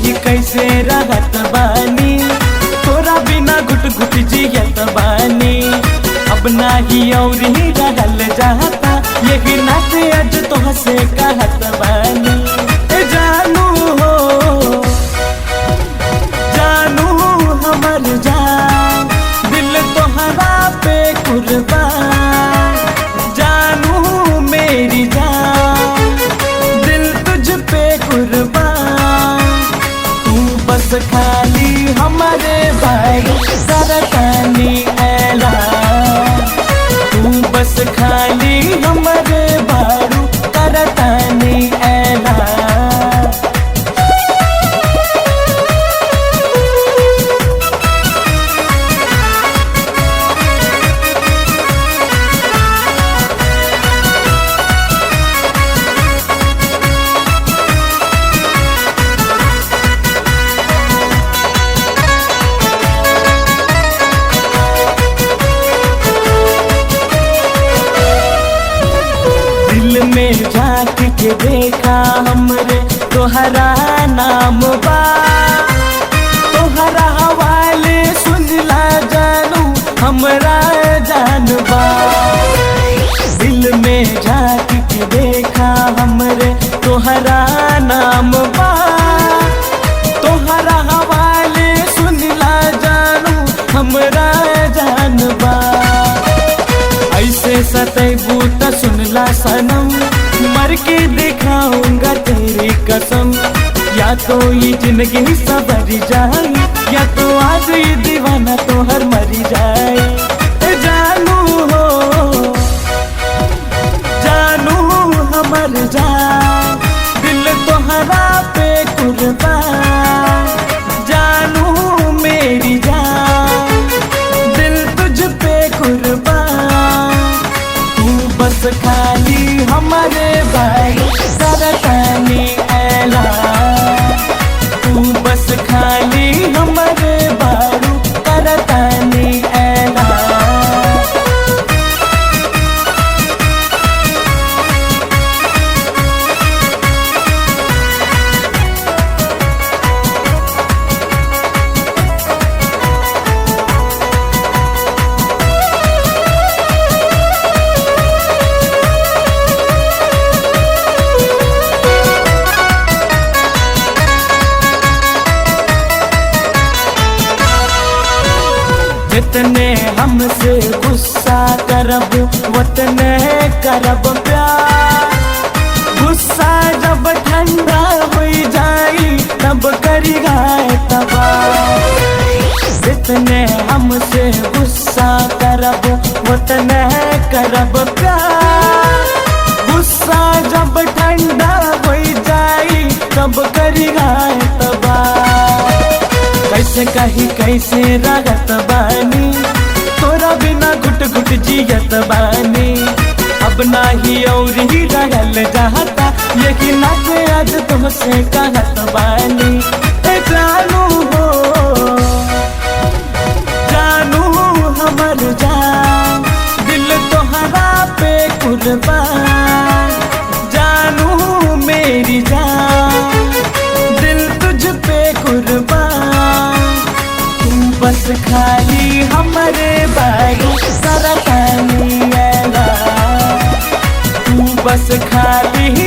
कही कैसे रहत बानी, तोरा बिना घुट घुट जियत बानी। अब नाही और ही रहल जाता, यही नाते आज तोहसे कहत बानी। जानू हो जानू हमर जान, दिल तोहरा पे कुर्बान। जानू मेरी जान, दिल तुझ पे कुर्बान। तू बस खाली हमारे भाई सरकानी ऐलान। तू बस खाली हमारे बारू करतानी ऐलान। दिल में झांक के देखा हमरे तोहरा नाम बा, तोहरा हवाले सुनला जानू हमरा जान बा। दिल में झांक के देखा हमरे तोहरा नाम बा, तोहरा हवाले सुनला जानू हमरा जान बा। ऐसे सतैबू त सुनला सनम, मर के दिखाऊंगा तेरी कसम। या तो ये जिंदगी सबर जाए, या तो आज ये दीवाना तो हर मरी जाए। जानू हो जानू हमर जान, दिल तोहरा पे कुर्बान। जानू मेरी जान, दिल तुझ पे कुर्बान। बस खाली हमारे भाई सरकानी ऐलान। तू बस खाली हमारे बारू करतानी ऐलान। जितने हमसे गुस्सा करब उतने करब प्यार। गुस्सा जब ठंडा हो जाई तब करी गाय तबाह। जितने हमसे गुस्सा करब उतने करब प्यार। गुस्सा जब ठंडा हो जाई तब करी गाय तबाह। कैसे कही कैसे रहत बानी, तोरा बिना घुट घुट जियत बानी। अब नाही और ही रहल जाता, यही नाते आज तुमसे कहत बानी। जानू हो जानू हमर जान, दिल तोहरा पे कुर्बान। जानू मेरी जान, दिल तुझ पे कुर्बान। बस खाली हमारे बारू सरकानी ऐलान। तू बस खाली